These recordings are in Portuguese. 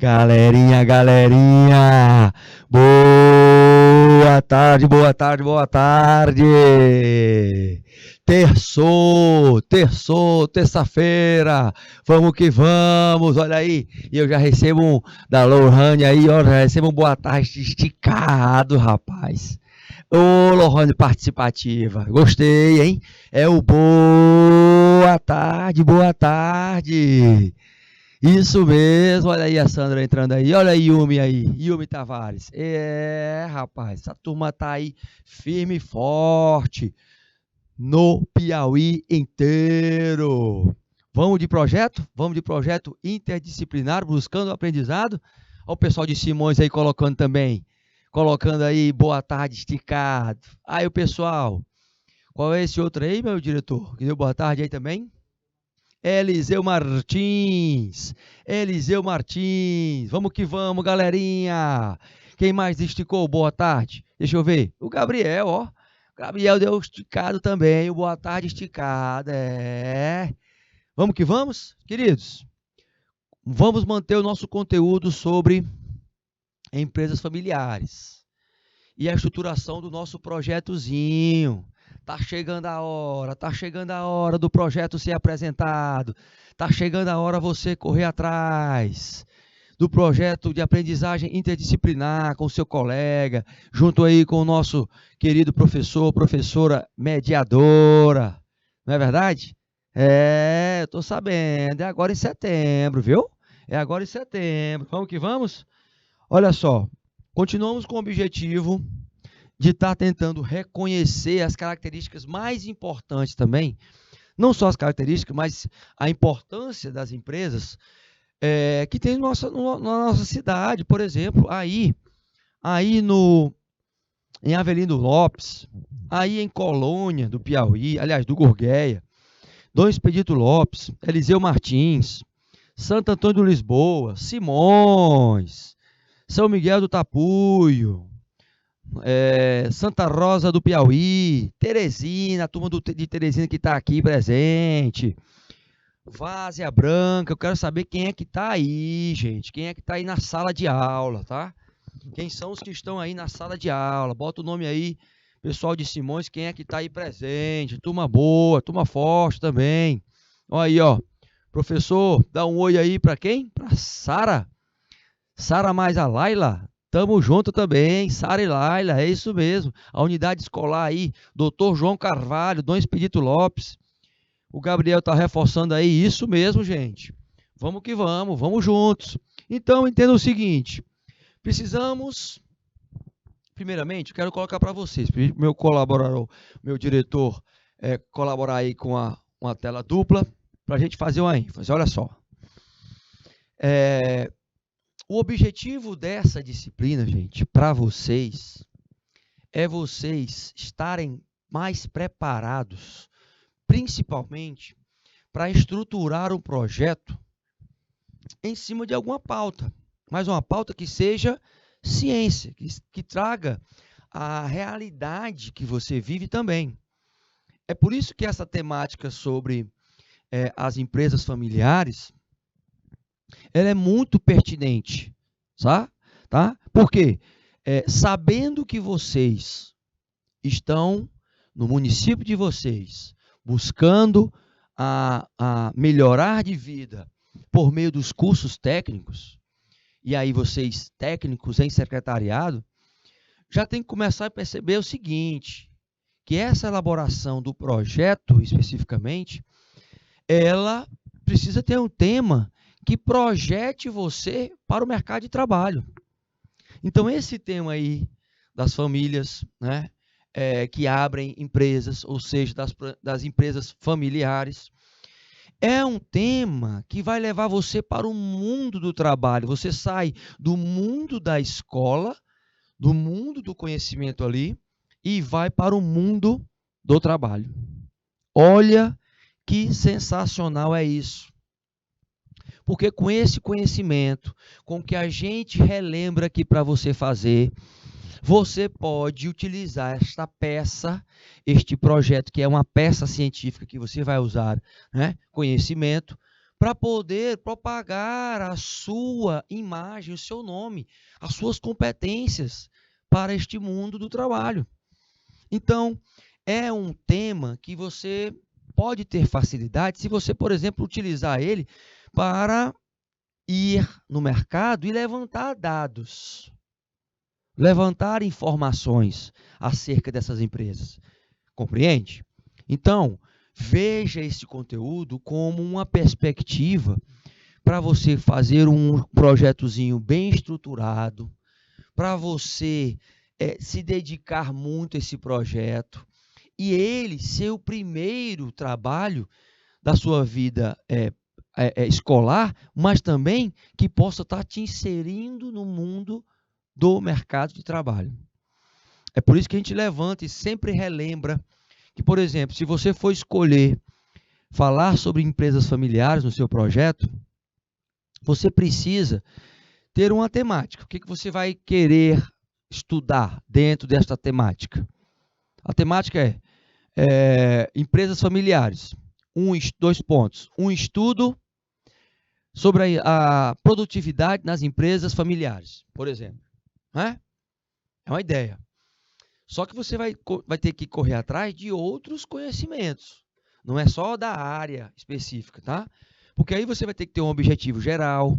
Galerinha, galerinha, boa tarde, boa tarde, boa tarde. Terça-feira, vamos que vamos, olha aí. E eu já recebo da Lohane aí, ó, já recebo um boa tarde esticado, rapaz. Ô, Lohane participativa, gostei, hein? É o boa tarde, boa tarde. Isso mesmo, olha aí a Sandra entrando aí, olha a Yumi aí, Yumi Tavares. Rapaz, essa turma tá aí firme e forte no Piauí inteiro. Vamos de projeto? Vamos de projeto interdisciplinar, buscando o aprendizado. Olha o pessoal de Simões aí colocando também, colocando aí boa tarde esticado. Aí o pessoal, qual é esse outro aí, meu diretor? Que deu boa tarde aí também? Eliseu Martins, vamos que vamos, galerinha. Quem mais esticou? Boa tarde. Deixa eu ver. O Gabriel, ó. Gabriel deu esticado também, o boa tarde esticado. Vamos que vamos, queridos. Vamos manter o nosso conteúdo sobre empresas familiares e a estruturação do nosso projetozinho. Tá chegando a hora do projeto ser apresentado. Tá chegando a hora você correr atrás do projeto de aprendizagem interdisciplinar com o seu colega, junto aí com o nosso querido professor, professora mediadora. Não é verdade? Eu tô sabendo. É agora em setembro, viu? É agora em setembro. Vamos que vamos? Olha só, continuamos com o objetivo de estar tentando reconhecer as características mais importantes também, não só as características, mas a importância das empresas que tem na nossa cidade, por exemplo, aí em Avelino Lopes, aí em Colônia do Piauí, aliás, do Gurgueia, Dom Expedito Lopes, Eliseu Martins, Santo Antônio do Lisboa, Simões, São Miguel do Tapuio, Santa Rosa do Piauí, Teresina, a turma de Teresina que está aqui presente, Várzea Branca, eu quero saber quem é que está aí, gente, quem é que está aí na sala de aula, tá? Quem são os que estão aí na sala de aula? Bota o nome aí, pessoal de Simões, quem é que está aí presente, turma boa, turma forte também. Olha aí, ó, professor, dá um oi aí para quem? Para Sara mais a Laila. Tamo junto também, Sara e Laila, é isso mesmo. A unidade escolar aí, Dr. João Carvalho, Dom Expedito Lopes. O Gabriel tá reforçando aí, isso mesmo, gente. Vamos que vamos juntos. Então, entenda o seguinte, precisamos, primeiramente, eu quero colocar para vocês, meu colaborador, meu diretor, colaborar aí com uma tela dupla, para a gente fazer uma ênfase. Olha só. O objetivo dessa disciplina, gente, para vocês, é vocês estarem mais preparados, principalmente para estruturar um projeto em cima de alguma pauta, mas uma pauta que seja ciência, que traga a realidade que você vive também. É por isso que essa temática sobre as empresas familiares, ela é muito pertinente, tá? Por quê? Sabendo que vocês estão no município de vocês, buscando a melhorar de vida por meio dos cursos técnicos, e aí vocês, técnicos em secretariado, já tem que começar a perceber o seguinte, que essa elaboração do projeto, especificamente, ela precisa ter um tema que projete você para o mercado de trabalho. Então, esse tema aí das famílias, né, que abrem empresas, ou seja, das empresas familiares, é um tema que vai levar você para o mundo do trabalho. Você sai do mundo da escola, do mundo do conhecimento ali, e vai para o mundo do trabalho. Olha que sensacional é isso. Porque com esse conhecimento, com que a gente relembra aqui para você fazer, você pode utilizar esta peça, este projeto, que é uma peça científica que você vai usar, né, conhecimento, para poder propagar a sua imagem, o seu nome, as suas competências para este mundo do trabalho. Então, é um tema que você pode ter facilidade se você, por exemplo, utilizar ele para ir no mercado e levantar dados, levantar informações acerca dessas empresas. Compreende? Então, veja esse conteúdo como uma perspectiva para você fazer um projetozinho bem estruturado, para você se dedicar muito a esse projeto e ele ser o primeiro trabalho da sua vida escolar, mas também que possa estar te inserindo no mundo do mercado de trabalho. É por isso que a gente levanta e sempre relembra que, por exemplo, se você for escolher falar sobre empresas familiares no seu projeto, você precisa ter uma temática. O que você vai querer estudar dentro desta temática? A temática é empresas familiares. 2 pontos. Um estudo sobre a produtividade nas empresas familiares, por exemplo. É uma ideia. Só que você vai ter que correr atrás de outros conhecimentos. Não é só da área específica, tá? Porque aí você vai ter que ter um objetivo geral,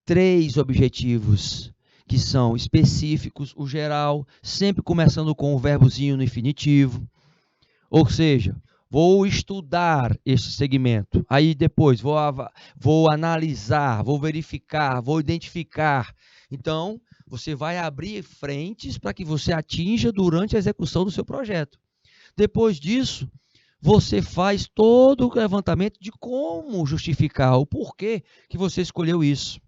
3 objetivos que são específicos, o geral, sempre começando com o verbozinho no infinitivo. Ou seja, vou estudar esse segmento, aí depois vou analisar, vou verificar, vou identificar. Então, você vai abrir frentes para que você atinja durante a execução do seu projeto. Depois disso, você faz todo o levantamento de como justificar o porquê que você escolheu isso,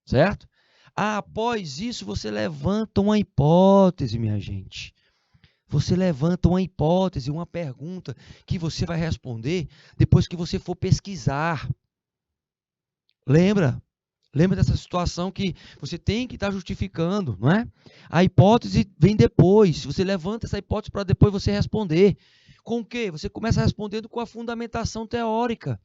certo? Após isso, você levanta uma hipótese, minha gente. Você levanta uma hipótese, uma pergunta que você vai responder depois que você for pesquisar. Lembra dessa situação que você tem que estar justificando, não é? A hipótese vem depois. Você levanta essa hipótese para depois você responder. Com o quê? Você começa respondendo com a fundamentação teórica.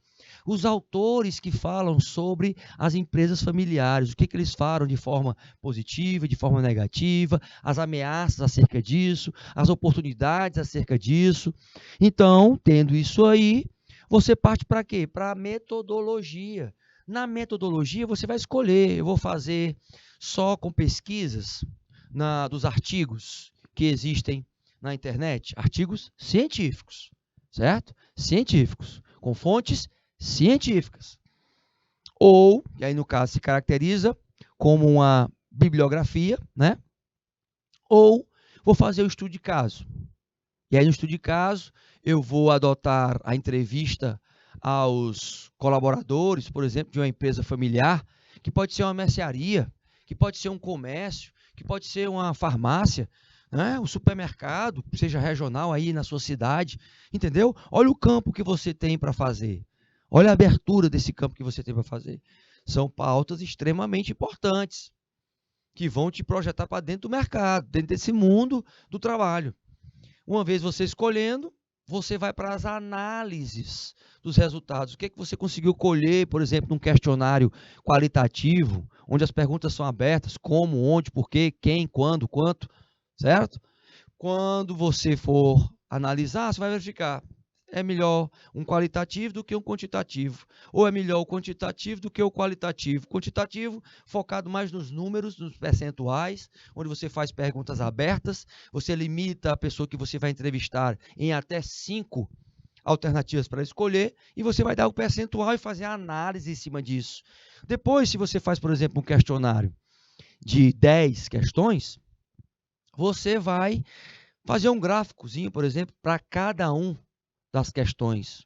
Os autores que falam sobre as empresas familiares, o que eles falam de forma positiva, de forma negativa, as ameaças acerca disso, as oportunidades acerca disso. Então, tendo isso aí, você parte para quê? Para a metodologia. Na metodologia, você vai escolher, eu vou fazer só com pesquisas dos artigos que existem na internet, artigos científicos, certo? Científicos, com fontes científicas. Ou, e aí no caso se caracteriza como uma bibliografia, né? Ou vou fazer o estudo de caso. E aí no estudo de caso, eu vou adotar a entrevista aos colaboradores, por exemplo, de uma empresa familiar, que pode ser uma mercearia, que pode ser um comércio, que pode ser uma farmácia, né? Um supermercado, seja regional aí na sua cidade, entendeu? Olha o campo que você tem para fazer. Olha a abertura desse campo que você tem para fazer. São pautas extremamente importantes, que vão te projetar para dentro do mercado, dentro desse mundo do trabalho. Uma vez você escolhendo, você vai para as análises dos resultados. O que você conseguiu colher, por exemplo, num questionário qualitativo, onde as perguntas são abertas, como, onde, por quê, quem, quando, quanto, certo? Quando você for analisar, você vai verificar. É melhor um qualitativo do que um quantitativo. Ou é melhor o quantitativo do que o qualitativo. Quantitativo focado mais nos números, nos percentuais, onde você faz perguntas abertas, você limita a pessoa que você vai entrevistar em até 5 alternativas para escolher, e você vai dar o percentual e fazer a análise em cima disso. Depois, se você faz, por exemplo, um questionário de 10 questões, você vai fazer um gráficozinho, por exemplo, para cada um das questões.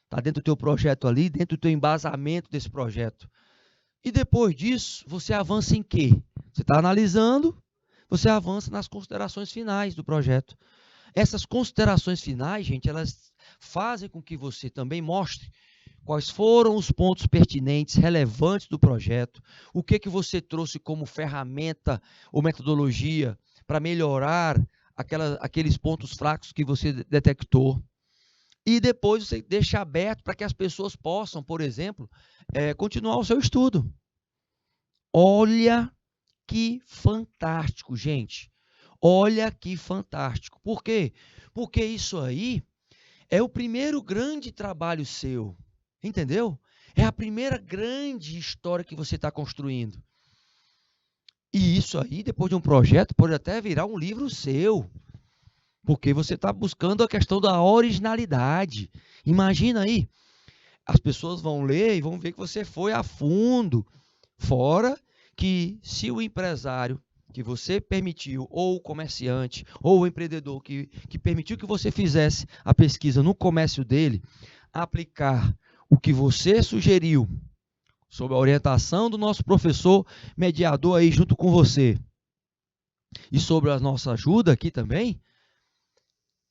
Está dentro do teu projeto ali, dentro do teu embasamento desse projeto. E depois disso, você avança em quê? Você está analisando, você avança nas considerações finais do projeto. Essas considerações finais, gente, elas fazem com que você também mostre quais foram os pontos pertinentes, relevantes do projeto, o que você trouxe como ferramenta ou metodologia para melhorar aqueles pontos fracos que você detectou. E depois você deixa aberto para que as pessoas possam, por exemplo, continuar o seu estudo. Olha que fantástico, gente. Olha que fantástico. Por quê? Porque isso aí é o primeiro grande trabalho seu. Entendeu? É a primeira grande história que você está construindo. E isso aí, depois de um projeto, pode até virar um livro seu. Porque você está buscando a questão da originalidade. Imagina aí, as pessoas vão ler e vão ver que você foi a fundo. Fora que se o empresário que você permitiu, ou o comerciante, ou o empreendedor que permitiu que você fizesse a pesquisa no comércio dele, aplicar o que você sugeriu, sob a orientação do nosso professor mediador aí junto com você, e sobre a nossa ajuda aqui também,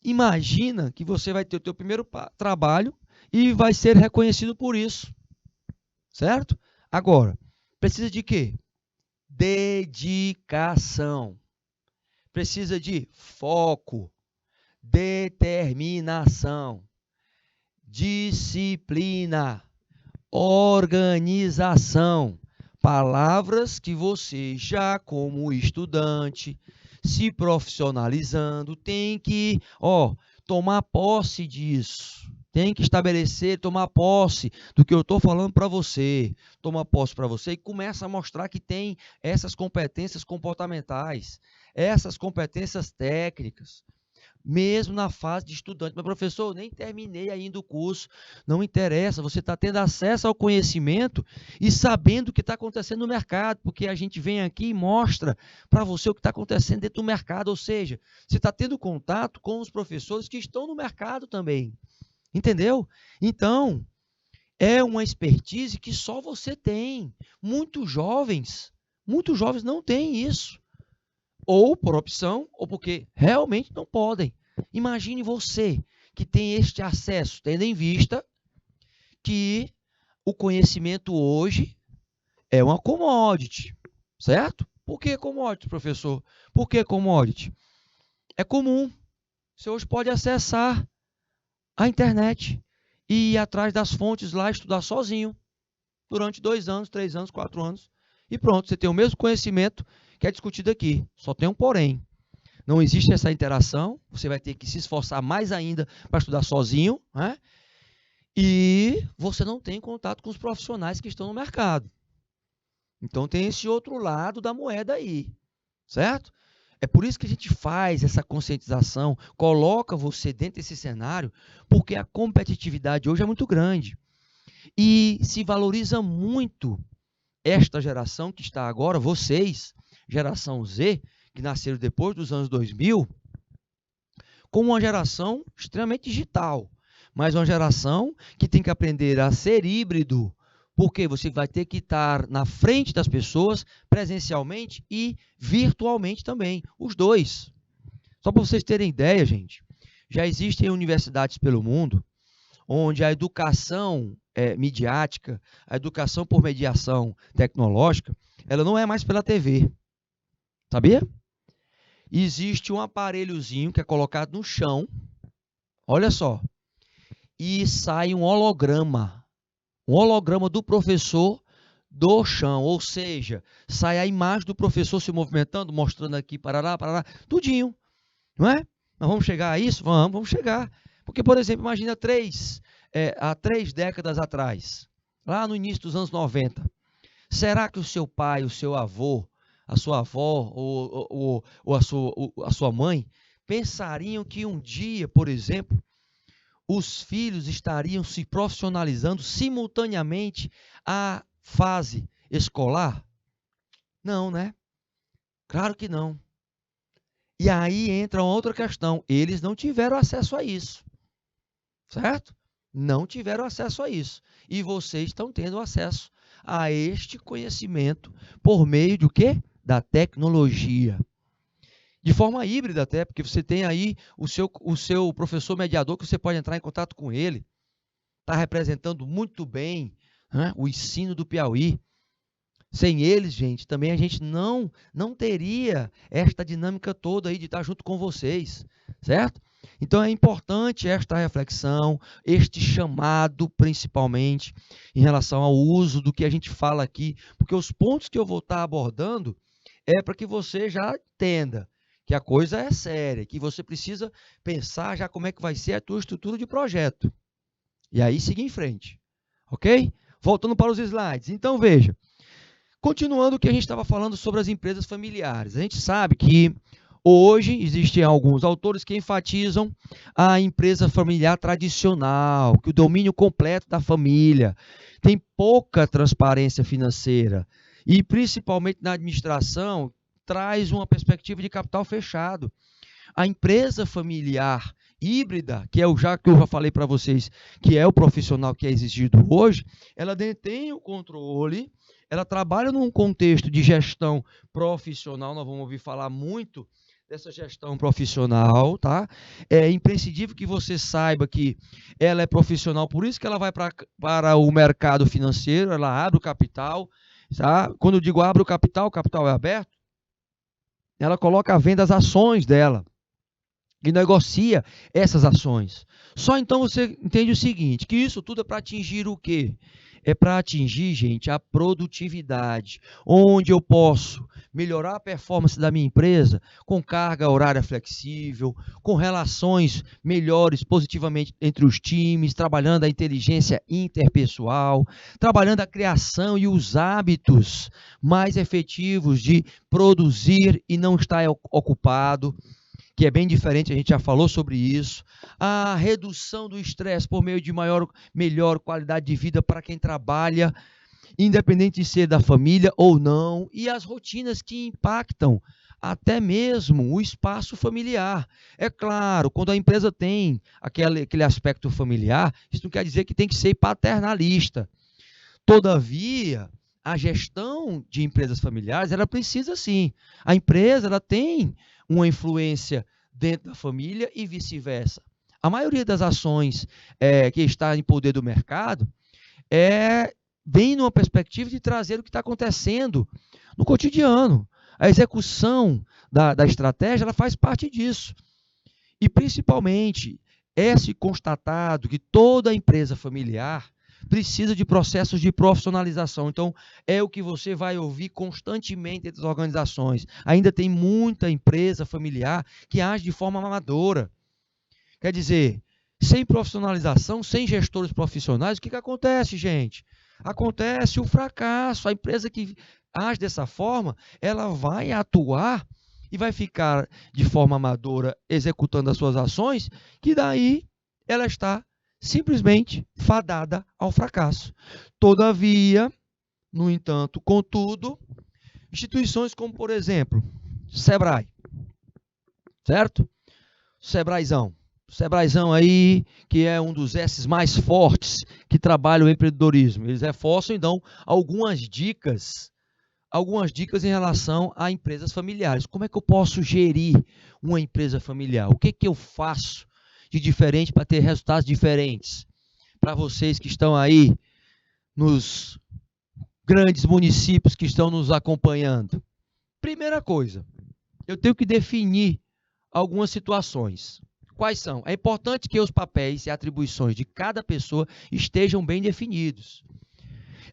imagina que você vai ter o teu primeiro trabalho e vai ser reconhecido por isso, certo? Agora, precisa de quê? Dedicação. Precisa de foco, determinação, disciplina, organização. Palavras que você já como estudante, se profissionalizando, tem que, tomar posse disso. Tem que estabelecer, tomar posse do que eu estou falando para você. Toma posse para você e começa a mostrar que tem essas competências comportamentais, essas competências técnicas, mesmo na fase de estudante. Mas, professor, eu nem terminei ainda o curso. Não interessa, você está tendo acesso ao conhecimento e sabendo o que está acontecendo no mercado, porque a gente vem aqui e mostra para você o que está acontecendo dentro do mercado, ou seja, você está tendo contato com os professores que estão no mercado também. Entendeu? Então, é uma expertise que só você tem. Muitos jovens não têm isso. Ou por opção, ou porque realmente não podem. Imagine você que tem este acesso, tendo em vista que o conhecimento hoje é uma commodity, certo? Por que commodity, professor? Por que commodity? É comum. Você hoje pode acessar a internet e ir atrás das fontes lá, estudar sozinho, durante 2 anos, 3 anos, 4 anos, e pronto, você tem o mesmo conhecimento que é discutido aqui, só tem um porém. Não existe essa interação, você vai ter que se esforçar mais ainda para estudar sozinho, né? E você não tem contato com os profissionais que estão no mercado. Então tem esse outro lado da moeda aí, certo? É por isso que a gente faz essa conscientização, coloca você dentro desse cenário, porque a competitividade hoje é muito grande. E se valoriza muito esta geração que está agora, vocês, geração Z, que nasceram depois dos anos 2000, como uma geração extremamente digital, mas uma geração que tem que aprender a ser híbrido, porque você vai ter que estar na frente das pessoas presencialmente e virtualmente também, os dois. Só para vocês terem ideia, gente, já existem universidades pelo mundo onde a educação midiática, a educação por mediação tecnológica, ela não é mais pela TV, sabia? Existe um aparelhozinho que é colocado no chão, olha só, e sai um holograma do professor do chão, ou seja, sai a imagem do professor se movimentando, mostrando aqui, parará, tudinho, não é? Nós vamos chegar a isso? Vamos chegar. Porque, por exemplo, imagina há 3 décadas atrás, lá no início dos anos 90, será que o seu pai, o seu avô, a sua avó ou a sua mãe pensariam que um dia, por exemplo, os filhos estariam se profissionalizando simultaneamente à fase escolar? Não, né? Claro que não. E aí entra uma outra questão. Eles não tiveram acesso a isso. Certo? Não tiveram acesso a isso. E vocês estão tendo acesso a este conhecimento por meio do quê? Da tecnologia. De forma híbrida até, porque você tem aí o seu professor mediador, que você pode entrar em contato com ele. Está representando muito bem, né, o ensino do Piauí. Sem eles, gente, também a gente não teria esta dinâmica toda aí de estar junto com vocês, certo? Então é importante esta reflexão, este chamado, principalmente, em relação ao uso do que a gente fala aqui, porque os pontos que eu vou estar abordando é para que você já entenda que a coisa é séria, que você precisa pensar já como é que vai ser a tua estrutura de projeto. E aí seguir em frente, ok? Voltando para os slides. Então, veja, continuando o que a gente estava falando sobre as empresas familiares. A gente sabe que hoje existem alguns autores que enfatizam a empresa familiar tradicional, que o domínio completo da família, tem pouca transparência financeira e, principalmente na administração, traz uma perspectiva de capital fechado. A empresa familiar híbrida, que eu já falei para vocês, que é o profissional que é exigido hoje, ela detém o controle, ela trabalha num contexto de gestão profissional, nós vamos ouvir falar muito dessa gestão profissional, tá? É imprescindível que você saiba que ela é profissional, por isso que ela vai para o mercado financeiro, ela abre o capital, tá? Quando eu digo abre o capital é aberto, ela coloca à venda as ações dela e negocia essas ações. Só então você entende o seguinte, que isso tudo é para atingir o quê? É para atingir, gente, a produtividade, onde eu posso melhorar a performance da minha empresa com carga horária flexível, com relações melhores positivamente entre os times, trabalhando a inteligência interpessoal, trabalhando a criação e os hábitos mais efetivos de produzir e não estar ocupado, que é bem diferente, a gente já falou sobre isso, a redução do estresse por meio de melhor qualidade de vida para quem trabalha, independente de ser da família ou não, e as rotinas que impactam até mesmo o espaço familiar. É claro, quando a empresa tem aquele aspecto familiar, isso não quer dizer que tem que ser paternalista. Todavia, a gestão de empresas familiares, ela precisa sim. A empresa, ela tem uma influência dentro da família e vice-versa. A maioria das ações que está em poder do mercado vem numa perspectiva de trazer o que está acontecendo no cotidiano. A execução da estratégia, ela faz parte disso. E, principalmente, é-se constatado que toda empresa familiar precisa de processos de profissionalização. Então, é o que você vai ouvir constantemente entre as organizações. Ainda tem muita empresa familiar que age de forma amadora. Quer dizer, sem profissionalização, sem gestores profissionais, o que acontece, gente? Acontece o fracasso. A empresa que age dessa forma, ela vai atuar e vai ficar de forma amadora executando as suas ações, que daí ela está simplesmente fadada ao fracasso. Todavia, no entanto, contudo, instituições como, por exemplo, Sebrae, certo? Sebraezão aí, que é um dos S's mais fortes que trabalham o empreendedorismo. Eles reforçam, então, algumas dicas em relação a empresas familiares. Como é que eu posso gerir uma empresa familiar? O que eu faço de diferente para ter resultados diferentes? Para vocês que estão aí nos grandes municípios que estão nos acompanhando. Primeira coisa, eu tenho que definir algumas situações. Quais são? É importante que os papéis e atribuições de cada pessoa estejam bem definidos.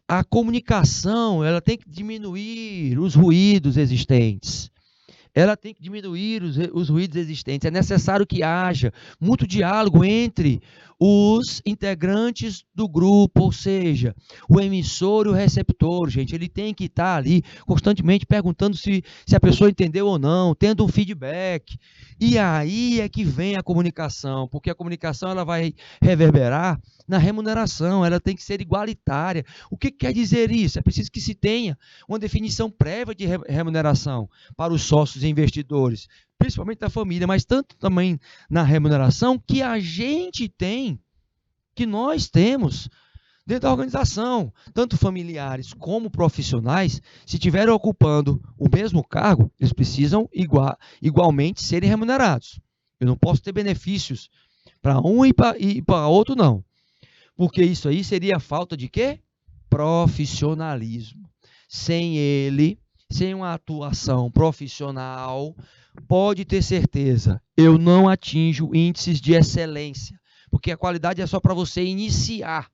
A comunicação, ela tem que diminuir os ruídos existentes. Ela tem que diminuir os ruídos existentes. É necessário que haja muito diálogo entre os integrantes do grupo, ou seja, o emissor e o receptor, gente. Ele tem que estar ali constantemente perguntando se a pessoa entendeu ou não, tendo um feedback. E aí é que vem a comunicação, porque a comunicação ela vai reverberar na remuneração, ela tem que ser igualitária. O que quer dizer isso? É preciso que se tenha uma definição prévia de remuneração para os sócios e investidores, principalmente da família, mas tanto também na remuneração que a gente tem, que nós temos dentro da organização, tanto familiares como profissionais, se estiverem ocupando o mesmo cargo, eles precisam igualmente serem remunerados. Eu não posso ter benefícios para um e para outro, não. Porque isso aí seria falta de quê? Profissionalismo. Sem ele, sem uma atuação profissional, pode ter certeza, eu não atinjo índices de excelência, porque a qualidade é só para você iniciar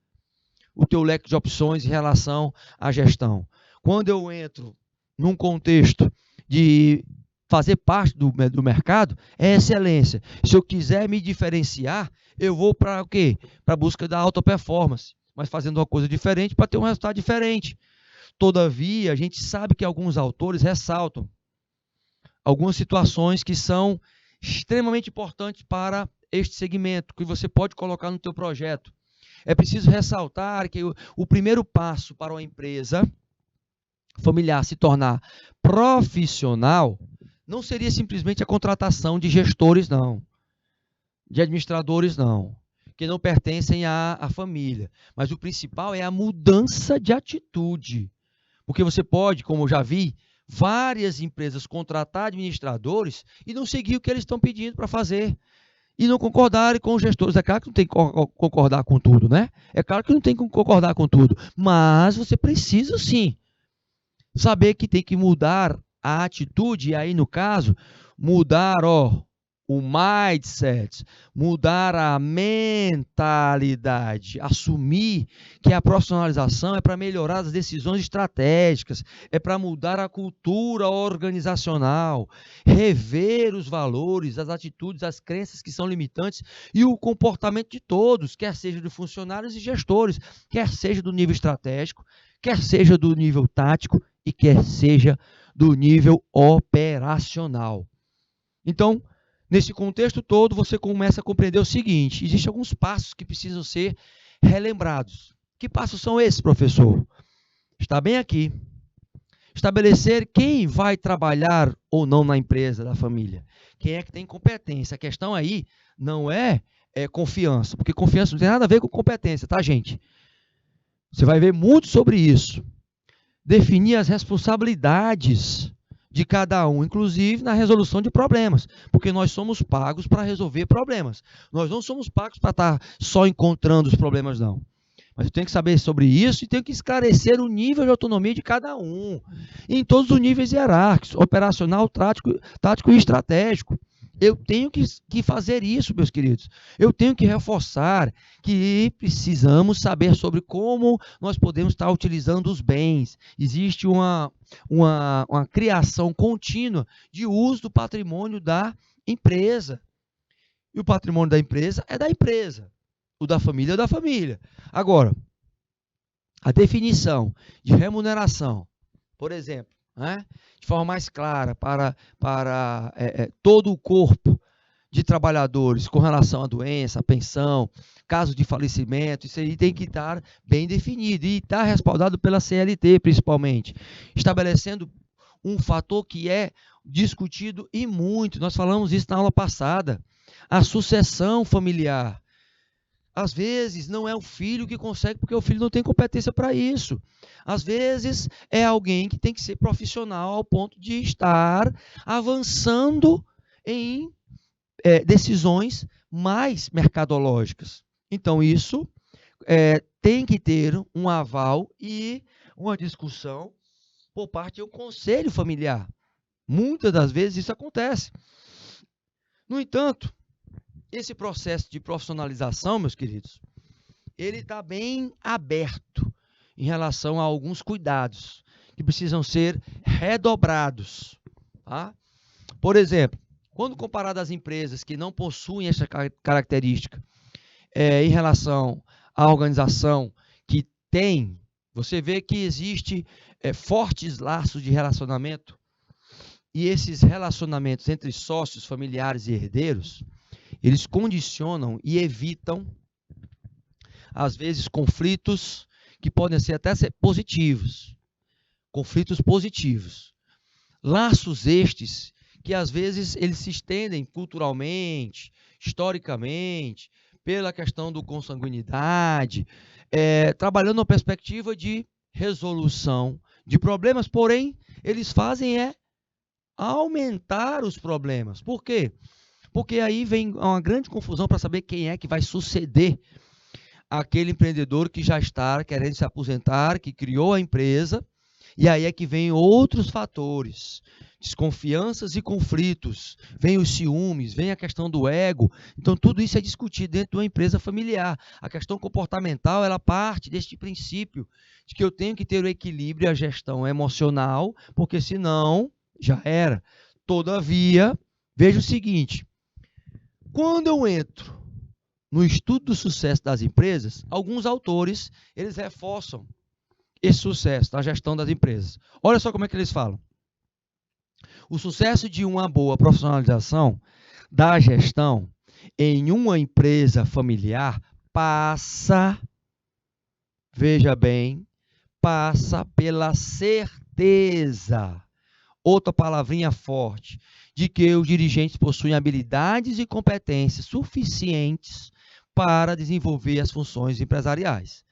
o teu leque de opções em relação à gestão. Quando eu entro num contexto de fazer parte do mercado, é excelência. Se eu quiser me diferenciar, eu vou para o quê? Para a busca da alta performance, mas fazendo uma coisa diferente para ter um resultado diferente. Todavia, a gente sabe que alguns autores ressaltam algumas situações que são extremamente importantes para este segmento, que você pode colocar no teu projeto. É preciso ressaltar que o primeiro passo para uma empresa familiar se tornar profissional não seria simplesmente a contratação de gestores, não, de administradores, não, que não pertencem à família. Mas o principal é a mudança de atitude. Porque você pode, como eu já vi, várias empresas contratar administradores e não seguir o que eles estão pedindo para fazer. E não concordarem com os gestores. É claro que não tem que concordar com tudo, né? É claro que não tem que concordar com tudo. Mas você precisa, sim, saber que tem que mudar a atitude. E aí, no caso, mudar, o mindset, mudar a mentalidade, assumir que a profissionalização é para melhorar as decisões estratégicas, é para mudar a cultura organizacional, rever os valores, as atitudes, as crenças que são limitantes e o comportamento de todos, quer seja de funcionários e gestores, quer seja do nível estratégico, quer seja do nível tático e quer seja do nível operacional. Então, nesse contexto todo, você começa a compreender o seguinte: existem alguns passos que precisam ser relembrados. Que passos são esses, professor? Está bem aqui. Estabelecer quem vai trabalhar ou não na empresa da família. Quem é que tem competência. A questão aí não é confiança, porque confiança não tem nada a ver com competência, tá, gente? Você vai ver muito sobre isso. Definir as responsabilidades de cada um, inclusive na resolução de problemas, porque nós somos pagos para resolver problemas. Nós não somos pagos para estar só encontrando os problemas, não. Mas eu tenho que saber sobre isso e tenho que esclarecer o nível de autonomia de cada um, em todos os níveis hierárquicos, operacional, tático e estratégico. Eu tenho que fazer isso, meus queridos. Eu tenho que reforçar que precisamos saber sobre como nós podemos estar utilizando os bens. Existe uma criação contínua de uso do patrimônio da empresa. E o patrimônio da empresa é da empresa. O da família é da família. Agora, a definição de remuneração, por exemplo, né, de forma mais clara para todo o corpo de trabalhadores com relação à doença, à pensão, caso de falecimento, isso aí tem que estar bem definido e estar respaldado pela CLT, principalmente, estabelecendo um fator que é discutido e muito, nós falamos isso na aula passada, a sucessão familiar. Às vezes não é o filho que consegue, porque o filho não tem competência para isso. Às vezes é alguém que tem que ser profissional ao ponto de estar avançando em decisões mais mercadológicas. Então, isso tem que ter um aval e uma discussão por parte do conselho familiar. Muitas das vezes isso acontece. No entanto, esse processo de profissionalização, meus queridos, ele está bem aberto em relação a alguns cuidados que precisam ser redobrados. Tá? Por exemplo, quando comparado às empresas que não possuem essa característica em relação à organização que tem, você vê que existe fortes laços de relacionamento e esses relacionamentos entre sócios, familiares e herdeiros, eles condicionam e evitam, às vezes, conflitos que podem até ser positivos. Conflitos positivos. Laços estes que, às vezes, eles se estendem culturalmente, historicamente, pela questão do consanguinidade, trabalhando na perspectiva de resolução de problemas, porém, eles fazem aumentar os problemas. Por quê? Porque aí vem uma grande confusão para saber quem é que vai suceder aquele empreendedor que já está querendo se aposentar, que criou a empresa E aí é que vem outros fatores, desconfianças e conflitos, vem os ciúmes, vem a questão do ego. Então, tudo isso é discutido dentro de uma empresa familiar. A questão comportamental, ela parte deste princípio de que eu tenho que ter o equilíbrio e a gestão emocional, porque senão, já era. Todavia, veja o seguinte, quando eu entro no estudo do sucesso das empresas, alguns autores, eles reforçam esse sucesso na gestão das empresas. Olha só como é que eles falam. O sucesso de uma boa profissionalização da gestão em uma empresa familiar passa, veja bem, passa pela certeza, outra palavrinha forte, de que os dirigentes possuem habilidades e competências suficientes para desenvolver as funções empresariais.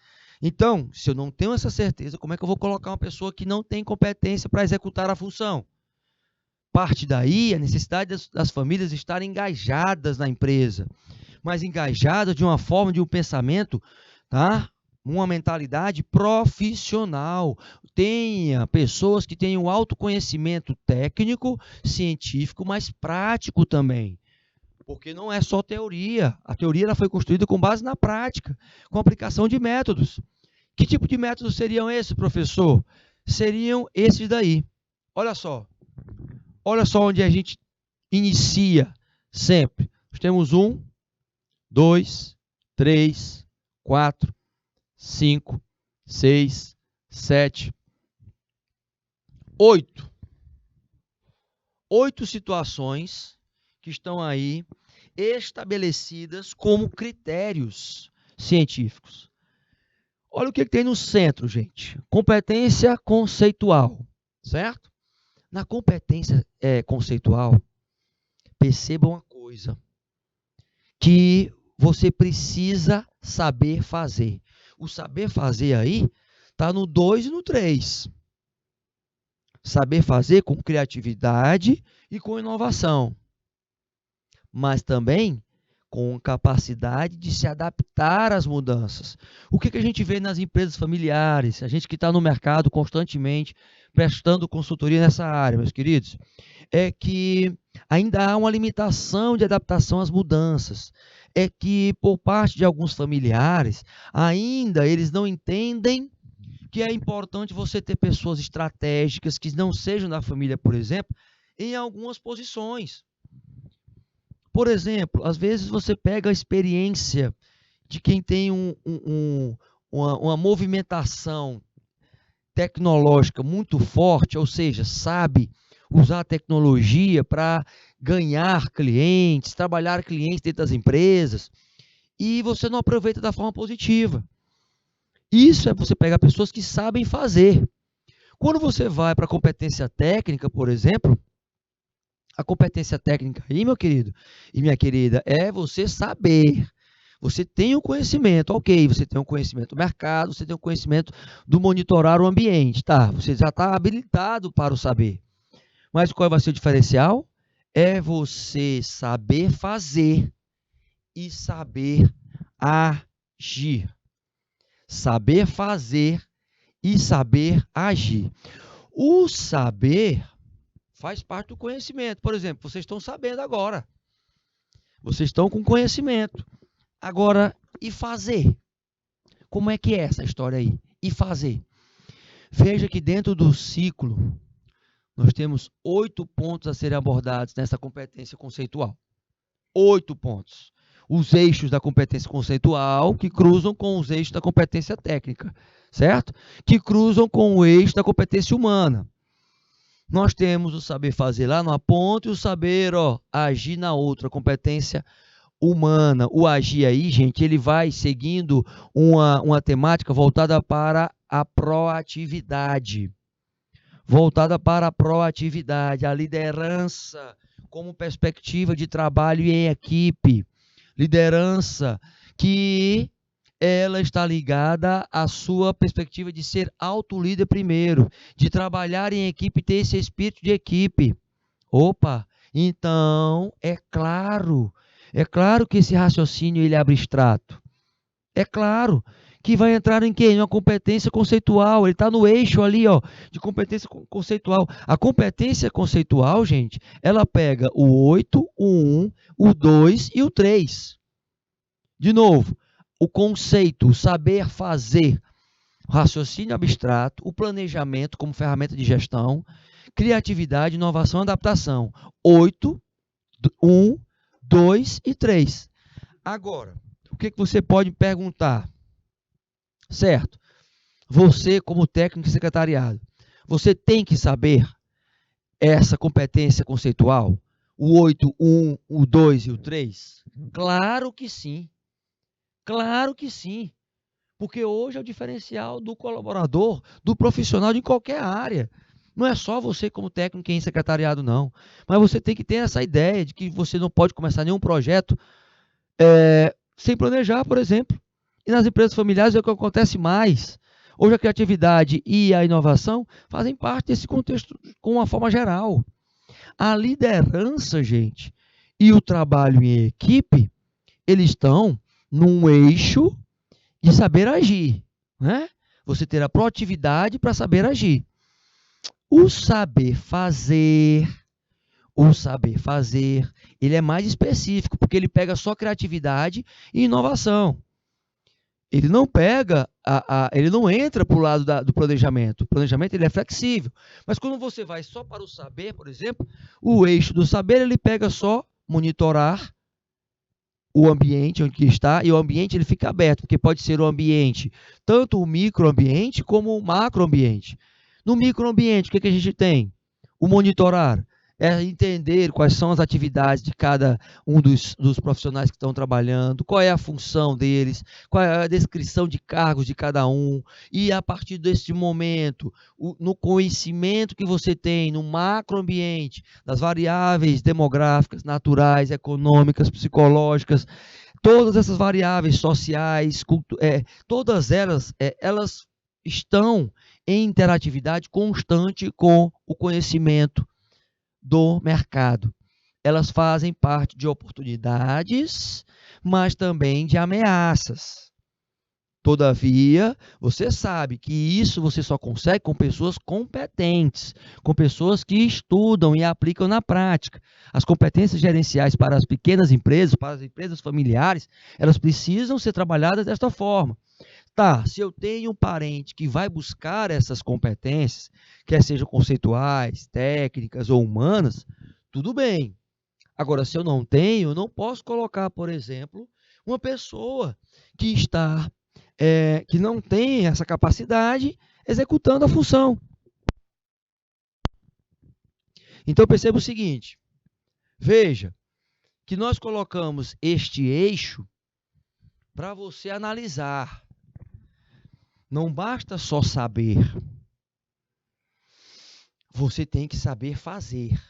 Então, se eu não tenho essa certeza, como é que eu vou colocar uma pessoa que não tem competência para executar a função? Parte daí a necessidade das famílias estarem engajadas na empresa, mas engajadas de uma forma, de um pensamento, tá? Uma mentalidade profissional. Tenha pessoas que tenham autoconhecimento técnico, científico, mas prático também. Porque não é só teoria. A teoria ela foi construída com base na prática, com aplicação de métodos. Que tipo de métodos seriam esses, professor? Seriam esses daí. Olha só. Olha só onde a gente inicia sempre. Nós temos 1, 2, 3, 4, 5, 6, 7, 8. 8 situações que estão aí estabelecidas como critérios científicos. Olha o que tem no centro, gente. Competência conceitual, certo? Na competência conceitual, perceba uma coisa, que você precisa saber fazer. O saber fazer aí está no 2 e no 3. Saber fazer com criatividade e com inovação, mas também com capacidade de se adaptar às mudanças. O que a gente vê nas empresas familiares, a gente que está no mercado constantemente prestando consultoria nessa área, meus queridos, é que ainda há uma limitação de adaptação às mudanças. É que por parte de alguns familiares, ainda eles não entendem que é importante você ter pessoas estratégicas que não sejam da família, por exemplo, em algumas posições. Por exemplo, às vezes você pega a experiência de quem tem uma movimentação tecnológica muito forte, ou seja, sabe usar a tecnologia para ganhar clientes, trabalhar clientes dentro das empresas, e você não aproveita da forma positiva. Isso é você pegar pessoas que sabem fazer. Quando você vai para a competência técnica, por exemplo, a competência técnica aí, meu querido e minha querida, é você saber. Você tem o conhecimento, ok, você tem o conhecimento do mercado, você tem o conhecimento do monitorar o ambiente, tá? Você já está habilitado para o saber. Mas qual vai ser o diferencial? É você saber fazer e saber agir. Saber fazer e saber agir. O saber faz parte do conhecimento. Por exemplo, vocês estão sabendo agora. Vocês estão com conhecimento. Agora, e fazer? Como é que é essa história aí? E fazer? Veja que dentro do ciclo, nós temos 8 pontos a serem abordados nessa competência conceitual. 8 pontos. Os eixos da competência conceitual que cruzam com os eixos da competência técnica, certo? Que cruzam com o eixo da competência humana. Nós temos o saber fazer lá numa ponta e o saber agir na outra, competência humana. O agir aí, gente, ele vai seguindo uma temática voltada para a proatividade. Voltada para a proatividade, a liderança como perspectiva de trabalho em equipe. Liderança que ela está ligada à sua perspectiva de ser autolíder primeiro, de trabalhar em equipe e ter esse espírito de equipe. Opa, então é claro que esse raciocínio ele é abstrato. É claro que vai entrar em quê? Em uma competência conceitual. Ele está no eixo ali, ó, de competência conceitual. A competência conceitual, gente, ela pega o 8, o 1, o 2 e o 3. De novo, o conceito, o saber fazer, o raciocínio abstrato, o planejamento como ferramenta de gestão, criatividade, inovação e adaptação. 8, 1, 2 e 3. Agora, o que você pode perguntar? Certo, você como técnico de secretariado, você tem que saber essa competência conceitual? O 8, o 1, o 2 e o 3? Claro que sim. Claro que sim. Porque hoje é o diferencial do colaborador, do profissional de qualquer área. Não é só você como técnico em secretariado, não. Mas você tem que ter essa ideia de que você não pode começar nenhum projeto sem planejar, por exemplo. E nas empresas familiares é o que acontece mais. Hoje a criatividade e a inovação fazem parte desse contexto com uma forma geral. A liderança, gente, e o trabalho em equipe, eles estão num eixo de saber agir, né? Você ter a proatividade para saber agir. O saber fazer, ele é mais específico, porque ele pega só criatividade e inovação. Ele não pega, ele não entra para o lado do planejamento. O planejamento ele é flexível. Mas quando você vai só para o saber, por exemplo, o eixo do saber ele pega só monitorar o ambiente onde está, e o ambiente ele fica aberto, porque pode ser o ambiente, tanto o microambiente como o macroambiente. No microambiente, o que a gente tem? O monitorar. É entender quais são as atividades de cada um dos profissionais que estão trabalhando, qual é a função deles, qual é a descrição de cargos de cada um, e a partir desse momento, no conhecimento que você tem no macroambiente, das variáveis demográficas, naturais, econômicas, psicológicas, todas essas variáveis sociais, todas elas estão em interatividade constante com o conhecimento do mercado. Elas fazem parte de oportunidades, mas também de ameaças. Todavia, você sabe que isso você só consegue com pessoas competentes, com pessoas que estudam e aplicam na prática. As competências gerenciais para as pequenas empresas, para as empresas familiares, elas precisam ser trabalhadas desta forma. Tá, se eu tenho um parente que vai buscar essas competências, quer sejam conceituais, técnicas ou humanas, tudo bem. Agora, se eu não tenho, eu não posso colocar, por exemplo, uma pessoa que que não tem essa capacidade executando a função. Então, perceba o seguinte, veja que nós colocamos este eixo para você analisar. Não basta só saber. Você tem que saber fazer.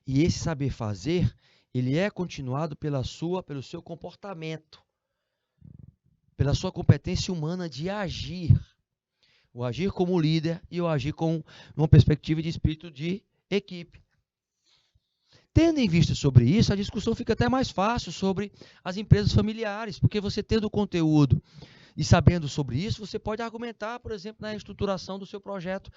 E esse saber fazer, ele é continuado pelo seu comportamento, pela sua competência humana de agir. O agir como líder e o agir com uma perspectiva de espírito de equipe. Tendo em vista sobre isso, a discussão fica até mais fácil sobre as empresas familiares, porque você tendo o conteúdo e sabendo sobre isso, você pode argumentar, por exemplo, na estruturação do seu projeto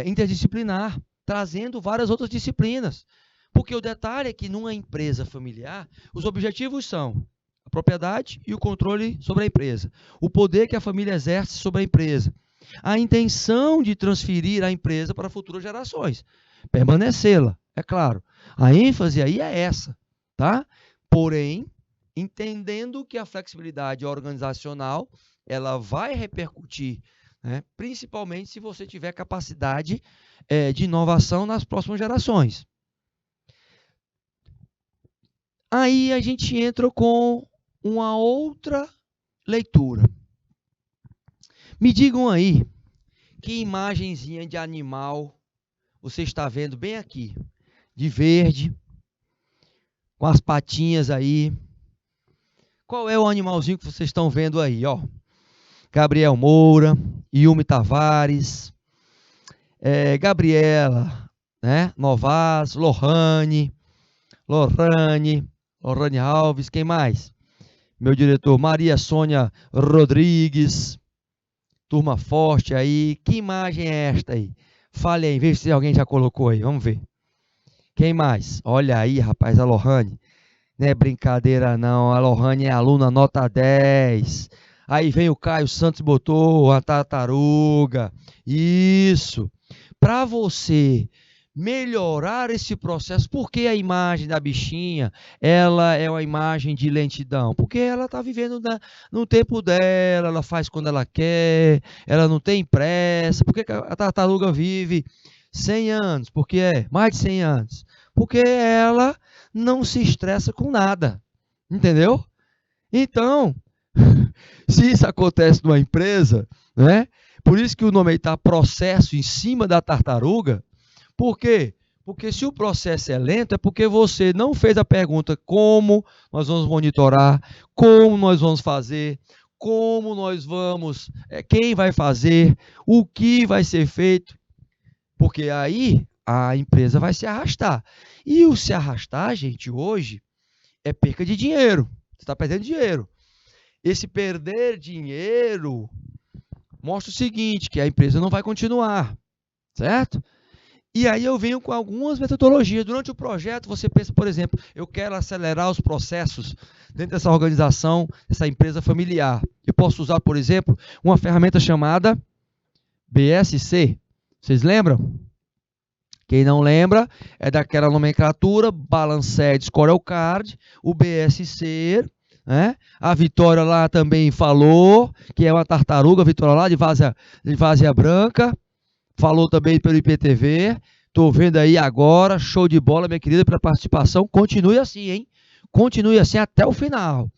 interdisciplinar, trazendo várias outras disciplinas. Porque o detalhe é que numa empresa familiar, os objetivos são a propriedade e o controle sobre a empresa, o poder que a família exerce sobre a empresa, a intenção de transferir a empresa para futuras gerações, permanecê-la, é claro. A ênfase aí é essa, tá? Porém, entendendo que a flexibilidade organizacional ela vai repercutir, né, principalmente se você tiver capacidade de inovação nas próximas gerações. Aí a gente entra com uma outra leitura. Me digam aí, que imagenzinha de animal você está vendo bem aqui? De verde, com as patinhas aí. Qual é o animalzinho que vocês estão vendo aí? Ó, Gabriel Moura, Yumi Tavares, Gabriela, né? Novas, Lohane Alves, quem mais? meu diretor, Maria Sônia Rodrigues, turma forte aí. Que imagem é esta aí? Fale aí, veja se alguém já colocou aí, vamos ver. Quem mais? Olha aí, rapaz, a Lohane. Não é brincadeira não, a Lohane é aluna nota 10. Aí vem o Caio Santos, botou a tartaruga. Isso. Para você melhorar esse processo, porque a imagem da bichinha, ela é uma imagem de lentidão, porque ela está vivendo no tempo dela, ela faz quando ela quer, ela não tem pressa. Por que a tartaruga vive 100 anos? Porque é mais de 100 anos. Porque ela não se estressa com nada, entendeu? Então, se isso acontece numa empresa, né? Por isso que o nome está processo em cima da tartaruga. Por quê? Porque se o processo é lento, é porque você não fez a pergunta como nós vamos monitorar, como nós vamos fazer, como nós vamos, quem vai fazer, o que vai ser feito. Porque aí a empresa vai se arrastar. E o se arrastar, gente, hoje é perca de dinheiro. Você está perdendo dinheiro. Esse perder dinheiro mostra o seguinte, que a empresa não vai continuar, certo? E aí eu venho com algumas metodologias. Durante o projeto, você pensa, por exemplo, eu quero acelerar os processos dentro dessa organização, dessa empresa familiar. Eu posso usar, por exemplo, uma ferramenta chamada BSC. Vocês lembram? Quem não lembra, é daquela nomenclatura, Balanced Scorecard, o BSC, né? A Vitória lá também falou, que é uma tartaruga, a Vitória lá de Várzea Branca, falou também pelo IPTV, estou vendo aí agora, show de bola, minha querida, pela participação, continue assim, hein? Continue assim até o final.